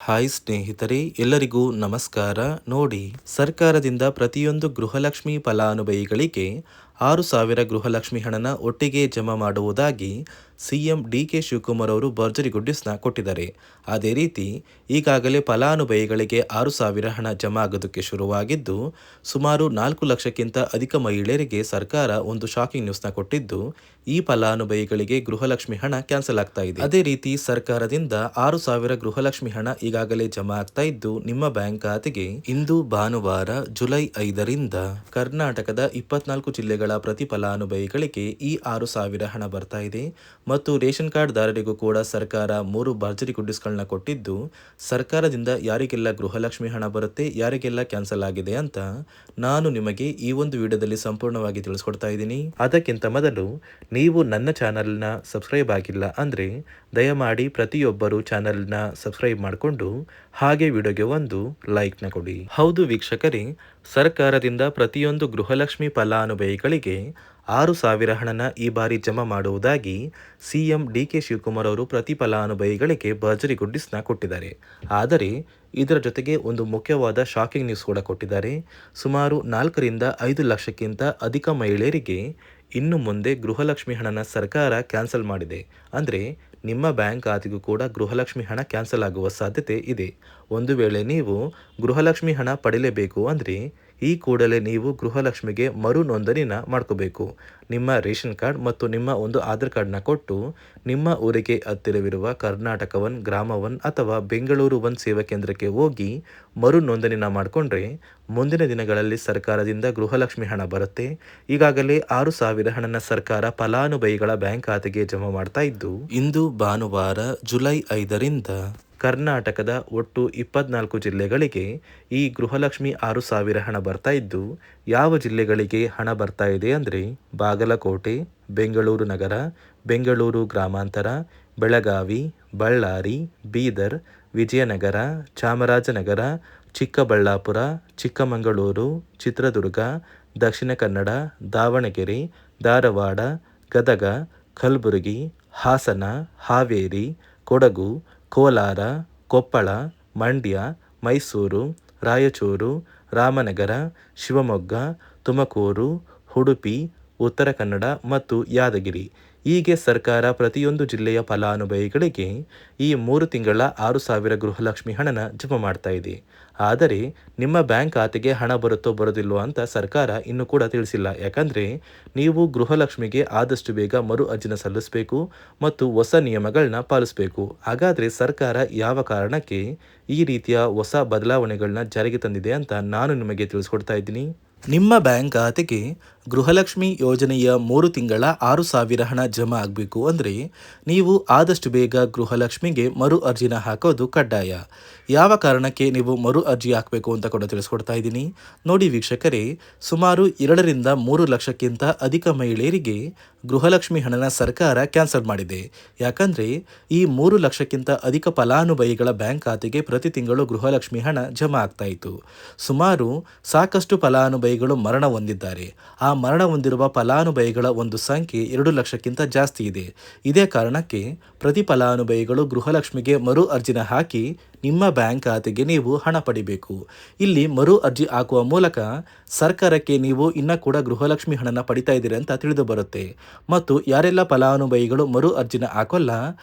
Hi ಸ್ನೇಹಿತರೆ, ಎಲ್ಲರಿಗೂ ನಮಸ್ಕಾರ. ನೋಡಿ, ಸರ್ಕಾರದಿಂದ ಪ್ರತಿಯೊಂದು ಗೃಹಲಕ್ಷ್ಮಿ ಫಲಾನುಭವಿಗಳಿಗೆ 6,000 ಗೃಹಲಕ್ಷ್ಮಿ ಹಣನ ಒಟ್ಟಿಗೆ ಜಮಾ ಮಾಡುವುದಾಗಿ ಸಿಎಂ ಡಿ.ಕೆ. ಶಿವಕುಮಾರ್ ಅವರು ಭರ್ಜರಿ ಗುಡ್ಡಿಸ್ನ ಕೊಟ್ಟಿದ್ದಾರೆ. ಅದೇ ರೀತಿ ಈಗಾಗಲೇ ಫಲಾನುಭವಿಗಳಿಗೆ 6,000 ಹಣ ಜಮಾ ಆಗೋದಕ್ಕೆ ಶುರುವಾಗಿದ್ದು, ಸುಮಾರು 4 ಲಕ್ಷಕ್ಕಿಂತ ಅಧಿಕ ಮಹಿಳೆಯರಿಗೆ ಸರ್ಕಾರ ಒಂದು ಶಾಕಿಂಗ್ ನ್ಯೂಸ್ನ ಕೊಟ್ಟಿದ್ದು, ಈ ಫಲಾನುಭವಿಗಳಿಗೆ ಗೃಹಲಕ್ಷ್ಮಿ ಹಣ ಕ್ಯಾನ್ಸಲ್ ಆಗ್ತಾ ಇದೆ. ಅದೇ ರೀತಿ ಸರ್ಕಾರದಿಂದ 6,000 ಗೃಹಲಕ್ಷ್ಮಿ ಹಣ ಈಗಾಗಲೇ ಜಮಾ ಆಗ್ತಾ ಇದ್ದು ನಿಮ್ಮ ಬ್ಯಾಂಕ್ ಖಾತೆಗೆ ಇಂದು ಭಾನುವಾರ ಜುಲೈ 5ರಿಂದ ಕರ್ನಾಟಕದ 24 ಜಿಲ್ಲೆಗಳ ಪ್ರತಿ ಫಲಾನುಭವಿಗಳಿಗೆ ಈ 6,000 ಹಣ ಬರ್ತಾ ಇದೆ. ಮತ್ತು ರೇಷನ್ ಕಾರ್ಡ್ ದಾರರಿಗೂ ಕೂಡ ಸರ್ಕಾರ 3 ಭರ್ಜರಿ ಗುಡ್ಡಿಸ್ಗಳನ್ನ ಕೊಟ್ಟಿದ್ದು, ಸರ್ಕಾರದಿಂದ ಯಾರಿಗೆಲ್ಲ ಗೃಹಲಕ್ಷ್ಮಿ ಹಣ ಬರುತ್ತೆ, ಯಾರಿಗೆಲ್ಲ ಕ್ಯಾನ್ಸಲ್ ಆಗಿದೆ ಅಂತ ನಾನು ನಿಮಗೆ ಈ ಒಂದು ವಿಡಿಯೋದಲ್ಲಿ ಸಂಪೂರ್ಣವಾಗಿ ತಿಳಿಸ್ಕೊಡ್ತಾ ಇದ್ದೀನಿ. ಅದಕ್ಕಿಂತ ಮೊದಲು ನೀವು ನನ್ನ ಚಾನಲ್ನ ಸಬ್ಸ್ಕ್ರೈಬ್ ಆಗಿಲ್ಲ ಅಂದರೆ ದಯಮಾಡಿ ಪ್ರತಿಯೊಬ್ಬರು ಚಾನಲ್ನ ಸಬ್ಸ್ಕ್ರೈಬ್ ಮಾಡಿಕೊಂಡು ಹಾಗೆ ವಿಡಿಯೋಗೆ ಒಂದು ಲೈಕ್ನ ಕೊಡಿ. ಹೌದು ವೀಕ್ಷಕರೇ, ಸರ್ಕಾರದಿಂದ ಪ್ರತಿಯೊಂದು ಗೃಹಲಕ್ಷ್ಮಿ ಫಲಾನುಭವಿಗಳಿಗೆ 6,000 ಹಣನ ಈ ಬಾರಿ ಜಮಾ ಮಾಡುವುದಾಗಿ ಸಿಎಂ ಡಿ.ಕೆ. ಶಿವಕುಮಾರ್ ಅವರು ಪ್ರತಿ ಫಲಾನುಭವಿಗಳಿಗೆ ಭರ್ಜರಿ ಗುಡ್ಡಿಸ್ನ ಕೊಟ್ಟಿದ್ದಾರೆ. ಆದರೆ ಇದರ ಜೊತೆಗೆ ಒಂದು ಮುಖ್ಯವಾದ ಶಾಕಿಂಗ್ ನ್ಯೂಸ್ ಕೂಡ ಕೊಟ್ಟಿದ್ದಾರೆ. ಸುಮಾರು 4ರಿಂದ 5 ಲಕ್ಷಕ್ಕಿಂತ ಅಧಿಕ ಮಹಿಳೆಯರಿಗೆ ಇನ್ನು ಮುಂದೆ ಗೃಹಲಕ್ಷ್ಮಿ ಹಣನ ಸರ್ಕಾರ ಕ್ಯಾನ್ಸಲ್ ಮಾಡಿದೆ. ಅಂದರೆ ನಿಮ್ಮ ಬ್ಯಾಂಕ್ ಖಾತೆಗೂ ಕೂಡ ಗೃಹಲಕ್ಷ್ಮಿ ಹಣ ಕ್ಯಾನ್ಸಲ್ ಆಗುವ ಸಾಧ್ಯತೆ ಇದೆ. ಒಂದು ವೇಳೆ ನೀವು ಗೃಹಲಕ್ಷ್ಮಿ ಹಣ ಪಡೆಯಲೇಬೇಕು ಅಂದರೆ ಈ ಕೂಡಲೇ ನೀವು ಗೃಹಲಕ್ಷ್ಮಿಗೆ ಮರು ನೋಂದಣಿನ ಮಾಡ್ಕೋಬೇಕು. ನಿಮ್ಮ ರೇಷನ್ ಕಾರ್ಡ್ ಮತ್ತು ನಿಮ್ಮ ಒಂದು ಆಧಾರ್ ಕಾರ್ಡ್ನ ಕೊಟ್ಟು ನಿಮ್ಮ ಊರಿಗೆ ಹತ್ತಿರವಿರುವ ಕರ್ನಾಟಕ 1, ಗ್ರಾಮ 1 ಅಥವಾ ಬೆಂಗಳೂರು 1 ಸೇವಾ ಕೇಂದ್ರಕ್ಕೆ ಹೋಗಿ ಮರು ನೋಂದಣಿನ ಮಾಡಿಕೊಂಡ್ರೆ ಮುಂದಿನ ದಿನಗಳಲ್ಲಿ ಸರ್ಕಾರದಿಂದ ಗೃಹಲಕ್ಷ್ಮಿ ಹಣ ಬರುತ್ತೆ. ಈಗಾಗಲೇ 6,000 ಹಣನ ಸರ್ಕಾರ ಫಲಾನುಭವಿಗಳ ಬ್ಯಾಂಕ್ ಖಾತೆಗೆ ಜಮಾ ಮಾಡ್ತಾ ಇದ್ದು, ಇಂದು ಭಾನುವಾರ ಜುಲೈ 5ರಿಂದ ಕರ್ನಾಟಕದ ಒಟ್ಟು 24 ಜಿಲ್ಲೆಗಳಿಗೆ ಈ ಗೃಹಲಕ್ಷ್ಮಿ 6,000 ಹಣ ಬರ್ತಾ ಇದ್ದು, ಯಾವ ಜಿಲ್ಲೆಗಳಿಗೆ ಹಣ ಬರ್ತಾ ಇದೆ ಅಂದರೆ ಬಾಗಲಕೋಟೆ, ಬೆಂಗಳೂರು ನಗರ, ಬೆಂಗಳೂರು ಗ್ರಾಮಾಂತರ, ಬೆಳಗಾವಿ, ಬಳ್ಳಾರಿ, ಬೀದರ್, ವಿಜಯನಗರ, ಚಾಮರಾಜನಗರ, ಚಿಕ್ಕಬಳ್ಳಾಪುರ, ಚಿಕ್ಕಮಗಳೂರು, ಚಿತ್ರದುರ್ಗ, ದಕ್ಷಿಣ ಕನ್ನಡ, ದಾವಣಗೆರೆ, ಧಾರವಾಡ, ಗದಗ, ಕಲಬುರಗಿ, ಹಾಸನ, ಹಾವೇರಿ, ಕೊಡಗು, ಕೋಲಾರ, ಕೊಪ್ಪಳ, ಮಂಡ್ಯ, ಮೈಸೂರು, ರಾಯಚೂರು, ರಾಮನಗರ, ಶಿವಮೊಗ್ಗ, ತುಮಕೂರು, ಉಡುಪಿ, ಉತ್ತರ ಕನ್ನಡ ಮತ್ತು ಯಾದಗಿರಿ ಹೀಗೆ ಸರ್ಕಾರ ಪ್ರತಿಯೊಂದು ಜಿಲ್ಲೆಯ ಫಲಾನುಭವಿಗಳಿಗೆ ಈ 3 ತಿಂಗಳ 6,000 ಗೃಹಲಕ್ಷ್ಮಿ ಹಣನ ಜಮಾ ಮಾಡ್ತಾ ಇದೆ. ಆದರೆ ನಿಮ್ಮ ಬ್ಯಾಂಕ್ ಖಾತೆಗೆ ಹಣ ಬರುತ್ತೋ ಬರೋದಿಲ್ಲೋ ಅಂತ ಸರ್ಕಾರ ಇನ್ನೂ ಕೂಡ ತಿಳಿಸಿಲ್ಲ. ಯಾಕಂದರೆ ನೀವು ಗೃಹಲಕ್ಷ್ಮಿಗೆ ಆದಷ್ಟು ಬೇಗ ಮರು ಅರ್ಜಿನ ಸಲ್ಲಿಸಬೇಕು ಮತ್ತು ಹೊಸ ನಿಯಮಗಳನ್ನ ಪಾಲಿಸಬೇಕು. ಹಾಗಾದರೆ ಸರ್ಕಾರ ಯಾವ ಕಾರಣಕ್ಕೆ ಈ ರೀತಿಯ ಹೊಸ ಬದಲಾವಣೆಗಳನ್ನ ಜಾರಿಗೆ ತಂದಿದೆ ಅಂತ ನಾನು ನಿಮಗೆ ತಿಳಿಸ್ಕೊಡ್ತಾ ಇದ್ದೀನಿ. ನಿಮ್ಮ ಬ್ಯಾಂಕ್ ಖಾತೆಗೆ ಗೃಹಲಕ್ಷ್ಮಿ ಯೋಜನೆಯ 3 ತಿಂಗಳ 6,000 ಹಣ ಜಮಾ ಆಗಬೇಕು ಅಂದರೆ ನೀವು ಆದಷ್ಟು ಬೇಗ ಗೃಹಲಕ್ಷ್ಮಿಗೆ ಮರು ಅರ್ಜಿನ ಹಾಕೋದು ಕಡ್ಡಾಯ. ಯಾವ ಕಾರಣಕ್ಕೆ ನೀವು ಮರು ಅರ್ಜಿ ಹಾಕಬೇಕು ಅಂತ ಕೂಡ ತಿಳಿಸ್ಕೊಡ್ತಾ ಇದ್ದೀನಿ. ನೋಡಿ ವೀಕ್ಷಕರೇ, ಸುಮಾರು 2ರಿಂದ 3 ಲಕ್ಷಕ್ಕಿಂತ ಅಧಿಕ ಮಹಿಳೆಯರಿಗೆ ಗೃಹಲಕ್ಷ್ಮಿ ಹಣನ ಸರ್ಕಾರ ಕ್ಯಾನ್ಸಲ್ ಮಾಡಿದೆ. ಯಾಕಂದರೆ ಈ 3 ಲಕ್ಷಕ್ಕಿಂತ ಅಧಿಕ ಫಲಾನುಭವಿಗಳ ಬ್ಯಾಂಕ್ ಖಾತೆಗೆ ಪ್ರತಿ ತಿಂಗಳು ಗೃಹಲಕ್ಷ್ಮಿ ಹಣ ಜಮಾ ಆಗ್ತಾ ಇತ್ತು. ಸುಮಾರು ಸಾಕಷ್ಟು ಫಲಾನುಭವಿಗಳು ಮರಣ ಹೊಂದಿದ್ದಾರೆ. ಆ ಮರಣ ಹೊಂದಿರುವ ಫಲಾನುಭವಿಗಳ ಒಂದು ಸಂಖ್ಯೆ 2 ಲಕ್ಷಕ್ಕಿಂತ ಜಾಸ್ತಿ ಇದೆ. ಇದೇ ಕಾರಣಕ್ಕೆ ಪ್ರತಿ ಫಲಾನುಭವಿಗಳು ಗೃಹಲಕ್ಷ್ಮಿಗೆ ಮರು ಅರ್ಜಿನ ಹಾಕಿ ನಿಮ್ಮ ಬ್ಯಾಂಕ್ ಖಾತೆಗೆ ನೀವು ಹಣ ಪಡಿಬೇಕು. ಇಲ್ಲಿ ಮರು ಅರ್ಜಿ ಹಾಕುವ ಮೂಲಕ ಸರ್ಕಾರಕ್ಕೆ ನೀವು ಇನ್ನೂ ಕೂಡ ಗೃಹಲಕ್ಷ್ಮಿ ಹಣನ ಪಡಿತಾ ಇದ್ದೀರಿ ಅಂತ ತಿಳಿದು ಬರುತ್ತೆ. ಮತ್ತು ಯಾರೆಲ್ಲ ಫಲಾನುಭವಿಗಳು ಮರು ಅರ್ಜಿನ ಹಾಕೋಲ್ಲ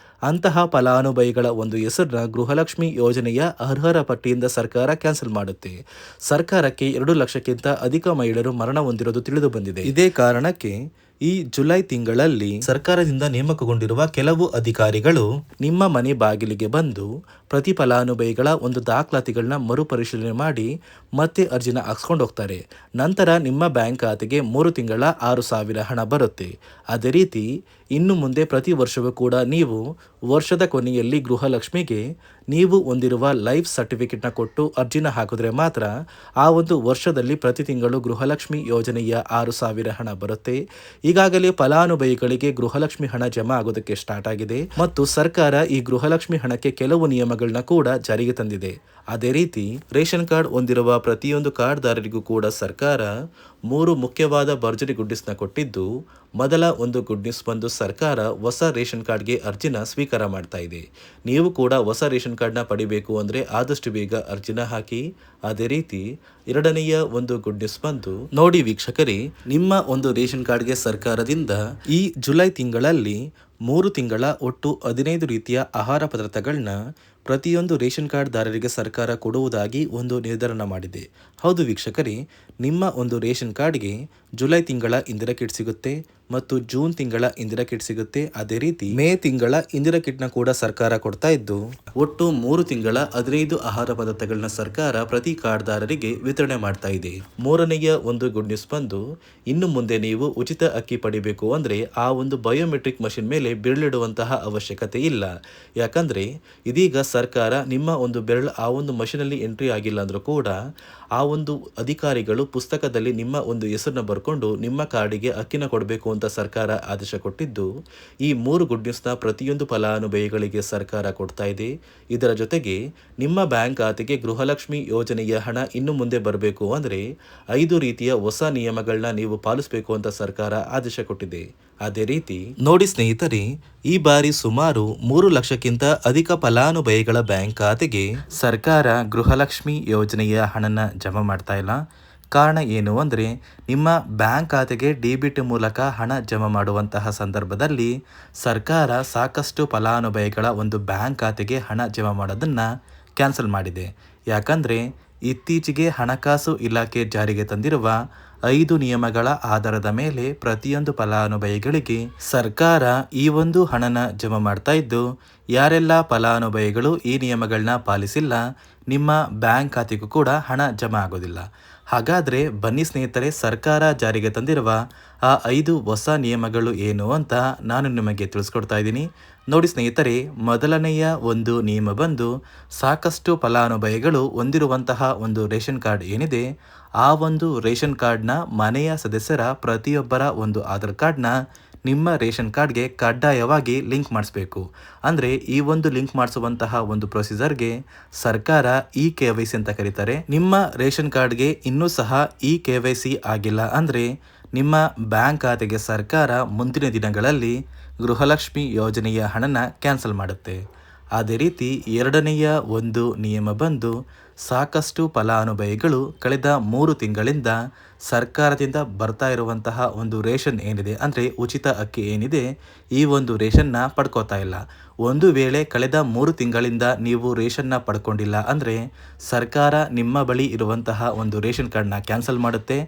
ಅಂತಹ ಫಲಾನುಭವಿಗಳ ಒಂದು ಹೆಸರನ್ನ ಗೃಹಲಕ್ಷ್ಮಿ ಯೋಜನೆಯ ಅರ್ಹರ ಪಟ್ಟಿಯಿಂದ ಸರ್ಕಾರ ಕ್ಯಾನ್ಸಲ್ ಮಾಡುತ್ತೆ. ಸರ್ಕಾರಕ್ಕೆ 2 ಲಕ್ಷಕ್ಕಿಂತ ಅಧಿಕ ಮಹಿಳೆಯರು ಮರಣ ಹೊಂದಿರೋದು ತಿಳಿದು ಬಂದಿದೆ. ಇದೇ ಕಾರಣಕ್ಕೆ ಈ ಜುಲೈ ತಿಂಗಳಲ್ಲಿ ಸರ್ಕಾರದಿಂದ ನೇಮಕಗೊಂಡಿರುವ ಕೆಲವು ಅಧಿಕಾರಿಗಳು ನಿಮ್ಮ ಮನೆ ಬಾಗಿಲಿಗೆ ಬಂದು ಪ್ರತಿ ಫಲಾನುಭವಿಗಳ ಒಂದು ದಾಖಲಾತಿಗಳನ್ನ ಮರುಪರಿಶೀಲನೆ ಮಾಡಿ ಮತ್ತೆ ಅರ್ಜಿನ ಹಾಕ್ಸ್ಕೊಂಡು ಹೋಗ್ತಾರೆ. ನಂತರ ನಿಮ್ಮ ಬ್ಯಾಂಕ್ ಖಾತೆಗೆ 3 ತಿಂಗಳ 6,000 ಹಣ ಬರುತ್ತೆ. ಅದೇ ರೀತಿ ಇನ್ನು ಮುಂದೆ ಪ್ರತಿ ವರ್ಷವೂ ಕೂಡ ನೀವು ವರ್ಷದ ಕೊನೆಯಲ್ಲಿ ಗೃಹಲಕ್ಷ್ಮಿಗೆ ನೀವು ಹೊಂದಿರುವ ಲೈಫ್ ಸರ್ಟಿಫಿಕೇಟ್ನ ಕೊಟ್ಟು ಅರ್ಜಿನ ಹಾಕಿದ್ರೆ ಮಾತ್ರ ಆ ಒಂದು ವರ್ಷದಲ್ಲಿ ಪ್ರತಿ ತಿಂಗಳು ಗೃಹಲಕ್ಷ್ಮಿ ಯೋಜನೆಯ 6,000 ಹಣ ಬರುತ್ತೆ. ಈಗಾಗಲೇ ಫಲಾನುಭವಿಗಳಿಗೆ ಗೃಹಲಕ್ಷ್ಮಿ ಹಣ ಜಮಾ ಆಗೋದಕ್ಕೆ ಸ್ಟಾರ್ಟ್ ಆಗಿದೆ ಮತ್ತು ಸರ್ಕಾರ ಈ ಗೃಹಲಕ್ಷ್ಮಿ ಹಣಕ್ಕೆ ಕೆಲವು ನಿಯಮಗಳನ್ನ ಕೂಡ ಜಾರಿಗೆ ತಂದಿದೆ. ಅದೇ ರೀತಿ ರೇಷನ್ ಕಾರ್ಡ್ ಹೊಂದಿರುವ ಪ್ರತಿಯೊಂದು ಕಾರ್ಡ್ದಾರರಿಗೂ ಕೂಡ ಸರ್ಕಾರ 3 ಮುಖ್ಯವಾದ ಭರ್ಜರಿ ಗುಡ್ ನ್ಯೂಸ್ನ ಕೊಟ್ಟಿದ್ದು, ಮೊದಲ ಒಂದು ಗುಡ್ ನ್ಯೂಸ್ ಬಂದು ಸರ್ಕಾರ ಹೊಸ ರೇಷನ್ ಕಾರ್ಡ್ಗೆ ಅರ್ಜಿನ ಸ್ವೀಕಾರ ಮಾಡ್ತಾ ಇದೆ. ನೀವು ಕೂಡ ಹೊಸ ರೇಷನ್ ಕಾರ್ಡ್ನ ಪಡಿಬೇಕು ಅಂದರೆ ಆದಷ್ಟು ಬೇಗ ಅರ್ಜಿನ ಹಾಕಿ. ಅದೇ ರೀತಿ ಎರಡನೆಯ ಒಂದು ಗುಡ್ ನ್ಯೂಸ್ ಬಂದು ನೋಡಿ ವೀಕ್ಷಕರೇ, ನಿಮ್ಮ ಒಂದು ರೇಷನ್ ಕಾರ್ಡ್ಗೆ ಸರ್ಕಾರದಿಂದ ಈ ಜುಲೈ ತಿಂಗಳಲ್ಲಿ 3 ತಿಂಗಳ ಒಟ್ಟು 15 ರೀತಿಯ ಆಹಾರ ಪದಾರ್ಥಗಳನ್ನ ಪ್ರತಿಯೊಂದು ರೇಷನ್ ಕಾರ್ಡ್ದಾರರಿಗೆ ಸರ್ಕಾರ ಕೊಡುವುದಾಗಿ ಒಂದು ನಿರ್ಧಾರ ಮಾಡಿದೆ. ಹೌದು ವೀಕ್ಷಕರೇ, ನಿಮ್ಮ ಒಂದು ರೇಷನ್ ಕಾರ್ಡ್ಗೆ ಜುಲೈ ತಿಂಗಳ ಇಂದಿರಾ ಕಿಟ್ ಸಿಗುತ್ತೆ ಮತ್ತು ಜೂನ್ ತಿಂಗಳ ಇಂದಿರಾ ಕಿಟ್ ಸಿಗುತ್ತೆ. ಅದೇ ರೀತಿ ಮೇ ತಿಂಗಳ ಇಂದಿರಾ ಕಿಟ್ನ ಕೂಡ ಸರ್ಕಾರ ಕೊಡ್ತಾ ಇದ್ದು, ಒಟ್ಟು 3 ತಿಂಗಳ 15 ಆಹಾರ ಪದಾರ್ಥಗಳನ್ನ ಸರ್ಕಾರ ಪ್ರತಿ ಕಾರ್ಡ್ದಾರರಿಗೆ ವಿತರಣೆ ಮಾಡ್ತಾ ಇದೆ. ಮೂರನೆಯ ಒಂದು ಗುಡ್ ನ್ಯೂಸ್ ಬಂದು, ಇನ್ನು ಮುಂದೆ ನೀವು ಉಚಿತ ಅಕ್ಕಿ ಪಡಿಬೇಕು ಅಂದರೆ ಆ ಒಂದು ಬಯೋಮೆಟ್ರಿಕ್ ಮಷಿನ್ ಮೇಲೆ ಬೆರಳಿಡುವಂತಹ ಅವಶ್ಯಕತೆ ಇಲ್ಲ. ಯಾಕಂದ್ರೆ ಇದೀಗ ಸರ್ಕಾರ ನಿಮ್ಮ ಒಂದು ಬೆರಳು ಆ ಒಂದು ಮಷಿನಲ್ಲಿ ಎಂಟ್ರಿ ಆಗಿಲ್ಲ ಅಂದ್ರೂ ಕೂಡ ಆ ಒಂದು ಅಧಿಕಾರಿಗಳು ಪುಸ್ತಕದಲ್ಲಿ ನಿಮ್ಮ ಒಂದು ಹೆಸರನ್ನ ಬರ್ಕೊಂಡು ನಿಮ್ಮ ಕಾರ್ಡಿಗೆ ಅಕ್ಕಿನ ಕೊಡಬೇಕು ಅಂತ ಸರ್ಕಾರ ಆದೇಶ ಕೊಟ್ಟಿದ್ದು, ಈ 3 ಗುಡ್ ನ್ಯೂಸ್ನ ಪ್ರತಿಯೊಂದು ಫಲಾನುಭವಿಗಳಿಗೆ ಸರ್ಕಾರ ಕೊಡ್ತಾ ಇದೆ. ಇದರ ಜೊತೆಗೆ ನಿಮ್ಮ ಬ್ಯಾಂಕ್ ಖಾತೆಗೆ ಗೃಹಲಕ್ಷ್ಮಿ ಯೋಜನೆಯ ಹಣ ಇನ್ನು ಮುಂದೆ ಬರಬೇಕು ಅಂದರೆ 5 ರೀತಿಯ ಹೊಸ ನಿಯಮಗಳನ್ನ ನೀವು ಪಾಲಿಸಬೇಕು ಅಂತ ಸರ್ಕಾರ ಆದೇಶ ಕೊಟ್ಟಿದೆ. ಅದೇ ರೀತಿ ನೋಡಿ ಸ್ನೇಹಿತರೆ, ಈ ಬಾರಿ ಸುಮಾರು 3 ಲಕ್ಷಕ್ಕಿಂತ ಅಧಿಕ ಫಲಾನುಭವಿಗಳ ಬ್ಯಾಂಕ್ ಖಾತೆಗೆ ಸರ್ಕಾರ ಗೃಹಲಕ್ಷ್ಮಿ ಯೋಜನೆಯ ಹಣನ ಜಮಾ ಮಾಡ್ತಾ ಇಲ್ಲ. ಕಾರಣ ಏನು ಅಂದರೆ, ನಿಮ್ಮ ಬ್ಯಾಂಕ್ ಖಾತೆಗೆ ಡೆಬಿಟ್ ಮೂಲಕ ಹಣ ಜಮಾ ಮಾಡುವಂತಹ ಸಂದರ್ಭದಲ್ಲಿ ಸರ್ಕಾರ ಸಾಕಷ್ಟು ಫಲಾನುಭವಿಗಳ ಒಂದು ಬ್ಯಾಂಕ್ ಖಾತೆಗೆ ಹಣ ಜಮಾ ಮಾಡೋದನ್ನು ಕ್ಯಾನ್ಸಲ್ ಮಾಡಿದೆ. ಯಾಕಂದರೆ ಇತ್ತೀಚೆಗೆ ಹಣಕಾಸು ಇಲಾಖೆ ಜಾರಿಗೆ ತಂದಿರುವ 5 ನಿಯಮಗಳ ಆಧಾರದ ಮೇಲೆ ಪ್ರತಿಯೊಂದು ಫಲಾನುಭವಿಗಳಿಗೆ ಸರ್ಕಾರ ಈ ಒಂದು ಹಣನ ಜಮಾ ಮಾಡ್ತಾ ಇದ್ದು, ಯಾರೆಲ್ಲ ಫಲಾನುಭವಿಗಳು ಈ ನಿಯಮಗಳನ್ನ ಪಾಲಿಸಿಲ್ಲ ನಿಮ್ಮ ಬ್ಯಾಂಕ್ ಖಾತೆಗೂ ಕೂಡ ಹಣ ಜಮಾ ಆಗೋದಿಲ್ಲ. ಹಾಗಾದರೆ ಬನ್ನಿ ಸ್ನೇಹಿತರೆ, ಸರ್ಕಾರ ಜಾರಿಗೆ ತಂದಿರುವ ಆ 5 ಹೊಸ ನಿಯಮಗಳು ಏನು ಅಂತ ನಾನು ನಿಮಗೆ ತಿಳಿಸ್ಕೊಡ್ತಾ ಇದ್ದೀನಿ. ನೋಡಿ ಸ್ನೇಹಿತರೆ, ಮೊದಲನೆಯ ಒಂದು ನಿಯಮ ಬಂದು, ಸಾಕಷ್ಟು ಫಲಾನುಭವಿಗಳು ಹೊಂದಿರುವಂತಹ ಒಂದು ರೇಷನ್ ಕಾರ್ಡ್ ಏನಿದೆ, ಆ ಒಂದು ರೇಷನ್ ಕಾರ್ಡ್ನ ಮನೆಯ ಸದಸ್ಯರ ಪ್ರತಿಯೊಬ್ಬರ ಒಂದು ಆಧಾರ್ ಕಾರ್ಡ್ನ ನಿಮ್ಮ ರೇಷನ್ ಕಾರ್ಡ್ಗೆ ಕಡ್ಡಾಯವಾಗಿ ಲಿಂಕ್ ಮಾಡಿಸ್ಬೇಕು. ಅಂದರೆ ಈ ಒಂದು ಲಿಂಕ್ ಮಾಡಿಸುವಂತಹ ಒಂದು ಪ್ರೊಸೀಜರ್ಗೆ ಸರ್ಕಾರ KYC ಅಂತ ಕರೀತಾರೆ. ನಿಮ್ಮ ರೇಷನ್ ಕಾರ್ಡ್ಗೆ ಇನ್ನೂ ಸಹ KYC ಆಗಿಲ್ಲ ಅಂದರೆ ನಿಮ್ಮ ಬ್ಯಾಂಕ್ ಖಾತೆಗೆ ಸರ್ಕಾರ ಮುಂದಿನ ದಿನಗಳಲ್ಲಿ ಗೃಹಲಕ್ಷ್ಮಿ ಯೋಜನೆಯ ಹಣನ ಕ್ಯಾನ್ಸಲ್ ಮಾಡುತ್ತೆ. ಅದೇ ರೀತಿ ಎರಡನೆಯ ಒಂದು ನಿಯಮ ಬಂದು, ಸಾಕಷ್ಟು ಫಲಾನುಭವಿಗಳು ಕಳೆದ 3 ತಿಂಗಳಿಂದ ಸರ್ಕಾರದಿಂದ ಬರ್ತಾ ಇರುವಂತಹ ಒಂದು ರೇಷನ್ ಏನಿದೆ, ಅಂದರೆ ಉಚಿತ ಅಕ್ಕಿ ಏನಿದೆ, ಈ ಒಂದು ರೇಷನ್ನ ಪಡ್ಕೋತಾ ಇಲ್ಲ. ಒಂದು ವೇಳೆ ಕಳೆದ 3 ತಿಂಗಳಿಂದ ನೀವು ರೇಷನ್ನ ಪಡ್ಕೊಂಡಿಲ್ಲ ಅಂದರೆ ಸರ್ಕಾರ ನಿಮ್ಮ ಬಳಿ ಇರುವಂತಹ ಒಂದು ರೇಷನ್ ಕಾರ್ಡ್ನ ಕ್ಯಾನ್ಸಲ್ ಮಾಡುತ್ತೆ.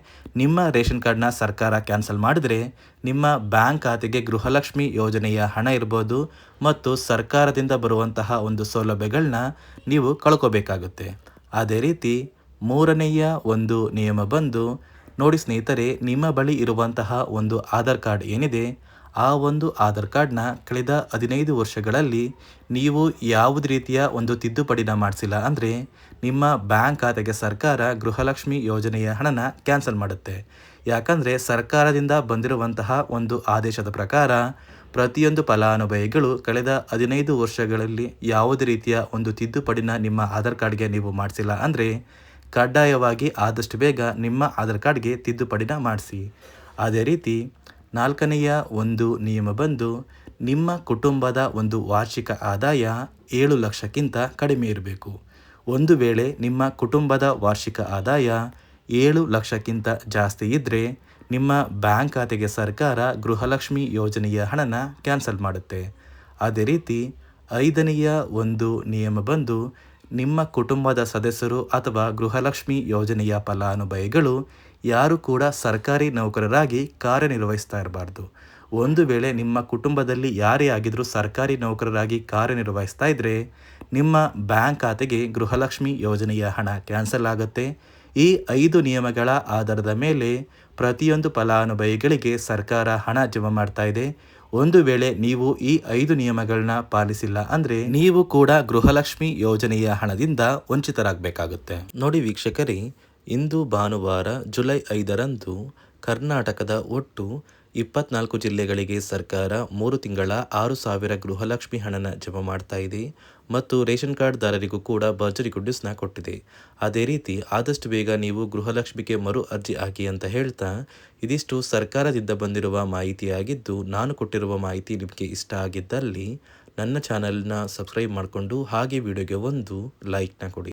ನಿಮ್ಮ ರೇಷನ್ ಕಾರ್ಡ್ನ ಸರ್ಕಾರ ಕ್ಯಾನ್ಸಲ್ ಮಾಡಿದರೆ ನಿಮ್ಮ ಬ್ಯಾಂಕ್ ಖಾತೆಗೆ ಗೃಹಲಕ್ಷ್ಮಿ ಯೋಜನೆಯ ಹಣ ಇರ್ಬೋದು ಮತ್ತು ಸರ್ಕಾರದಿಂದ ಬರುವಂತಹ ಒಂದು ಸೌಲಭ್ಯಗಳನ್ನ ನೀವು ಕಳ್ಕೋಬೇಕಾಗುತ್ತೆ. ಅದೇ ರೀತಿ ಮೂರನೆಯ ಒಂದು ನಿಯಮ ಬಂದು, ನೋಡಿ ಸ್ನೇಹಿತರೆ, ನಿಮ್ಮ ಬಳಿ ಇರುವಂತಹ ಒಂದು ಆಧಾರ್ ಕಾರ್ಡ್ ಏನಿದೆ, ಆ ಒಂದು ಆಧಾರ್ ಕಾರ್ಡ್ನ ಕಳೆದ 15 ವರ್ಷಗಳಲ್ಲಿ ನೀವು ಯಾವುದೇ ರೀತಿಯ ಒಂದು ತಿದ್ದುಪಡಿನ ಮಾಡಿಸಿಲ್ಲ ಅಂದರೆ ನಿಮ್ಮ ಬ್ಯಾಂಕ್ ಖಾತೆಗೆ ಸರ್ಕಾರ ಗೃಹಲಕ್ಷ್ಮಿ ಯೋಜನೆಯ ಹಣನ ಕ್ಯಾನ್ಸಲ್ ಮಾಡುತ್ತೆ. ಯಾಕಂದರೆ ಸರ್ಕಾರದಿಂದ ಬಂದಿರುವಂತಹ ಒಂದು ಆದೇಶದ ಪ್ರಕಾರ ಪ್ರತಿಯೊಂದು ಫಲಾನುಭವಿಗಳು ಕಳೆದ 15 ವರ್ಷಗಳಲ್ಲಿ ಯಾವುದೇ ರೀತಿಯ ಒಂದು ತಿದ್ದುಪಡಿನ ನಿಮ್ಮ ಆಧಾರ್ ಕಾರ್ಡ್ಗೆ ನೀವು ಮಾಡಿಸಿಲ್ಲ ಅಂದರೆ ಕಡ್ಡಾಯವಾಗಿ ಆದಷ್ಟು ಬೇಗ ನಿಮ್ಮ ಆಧಾರ್ ಕಾರ್ಡ್ಗೆ ತಿದ್ದುಪಡಿನ ಮಾಡಿಸಿ. ಅದೇ ರೀತಿ ನಾಲ್ಕನೆಯ ಒಂದು ನಿಯಮ ಬಂದು, ನಿಮ್ಮ ಕುಟುಂಬದ ಒಂದು ವಾರ್ಷಿಕ ಆದಾಯ 7 ಲಕ್ಷಕ್ಕಿಂತ ಕಡಿಮೆ ಇರಬೇಕು. ಒಂದು ವೇಳೆ ನಿಮ್ಮ ಕುಟುಂಬದ ವಾರ್ಷಿಕ ಆದಾಯ 7 ಲಕ್ಷಕ್ಕಿಂತ ಜಾಸ್ತಿ ಇದ್ದರೆ ನಿಮ್ಮ ಬ್ಯಾಂಕ್ ಖಾತೆಗೆ ಸರ್ಕಾರ ಗೃಹಲಕ್ಷ್ಮಿ ಯೋಜನೆಯ ಹಣನ ಕ್ಯಾನ್ಸಲ್ ಮಾಡುತ್ತೆ. ಅದೇ ರೀತಿ 5ನೆಯ ಒಂದು ನಿಯಮ ಬಂದು, ನಿಮ್ಮ ಕುಟುಂಬದ ಸದಸ್ಯರು ಅಥವಾ ಗೃಹಲಕ್ಷ್ಮಿ ಯೋಜನೆಯ ಫಲಾನುಭವಿಗಳು ಯಾರು ಕೂಡ ಸರ್ಕಾರಿ ನೌಕರರಾಗಿ ಕಾರ್ಯನಿರ್ವಹಿಸ್ತಾ ಇರಬಾರ್ದು. ಒಂದು ವೇಳೆ ನಿಮ್ಮ ಕುಟುಂಬದಲ್ಲಿ ಯಾರೇ ಆಗಿದ್ರೂ ಸರ್ಕಾರಿ ನೌಕರರಾಗಿ ಕಾರ್ಯನಿರ್ವಹಿಸ್ತಾ ಇದ್ದರೆ ನಿಮ್ಮ ಬ್ಯಾಂಕ್ ಖಾತೆಗೆ ಗೃಹಲಕ್ಷ್ಮಿ ಯೋಜನೆಯ ಹಣ ಕ್ಯಾನ್ಸಲ್ ಆಗುತ್ತೆ. ಈ 5 ನಿಯಮಗಳ ಆಧಾರದ ಮೇಲೆ ಪ್ರತಿಯೊಂದು ಫಲಾನುಭವಿಗಳಿಗೆ ಸರ್ಕಾರ ಹಣ ಜಮಾ ಮಾಡ್ತಾ ಇದೆ. ಒಂದು ವೇಳೆ ನೀವು ಈ 5 ನಿಯಮಗಳನ್ನ ಪಾಲಿಸಿಲ್ಲ ಅಂದರೆ ನೀವು ಕೂಡ ಗೃಹಲಕ್ಷ್ಮಿ ಯೋಜನೆಯ ಹಣದಿಂದ ವಂಚಿತರಾಗಬೇಕಾಗುತ್ತೆ. ನೋಡಿ ವೀಕ್ಷಕರೇ, ಇಂದು ಭಾನುವಾರ ಜುಲೈ 5ರಂದು ಕರ್ನಾಟಕದ ಒಟ್ಟು 24 ಜಿಲ್ಲೆಗಳಿಗೆ ಸರ್ಕಾರ 3 ತಿಂಗಳ 6,000 ಗೃಹಲಕ್ಷ್ಮಿ ಹಣನ ಜಮಾ ಮಾಡ್ತಾ ಇದೆ. ಮತ್ತು ರೇಷನ್ ಕಾರ್ಡ್ದಾರರಿಗೂ ಕೂಡ ಭರ್ಜರಿ ಗುಡ್ ನ್ಯೂಸ್ನ ಕೊಟ್ಟಿದೆ. ಅದೇ ರೀತಿ ಆದಷ್ಟು ಬೇಗ ನೀವು ಗೃಹಲಕ್ಷ್ಮಿಗೆ ಮರು ಅರ್ಜಿ ಹಾಕಿ ಅಂತ ಹೇಳ್ತಾ, ಇದಿಷ್ಟು ಸರ್ಕಾರದಿಂದ ಬಂದಿರುವ ಮಾಹಿತಿಯಾಗಿದ್ದು, ನಾನು ಕೊಟ್ಟಿರುವ ಮಾಹಿತಿ ನಿಮಗೆ ಇಷ್ಟ ಆಗಿದ್ದಲ್ಲಿ ನನ್ನ ಚಾನಲ್ನ ಸಬ್ಸ್ಕ್ರೈಬ್ ಮಾಡಿಕೊಂಡು ಹಾಗೆ ವಿಡಿಯೋಗೆ ಒಂದು ಲೈಕ್ನ ಕೊಡಿ.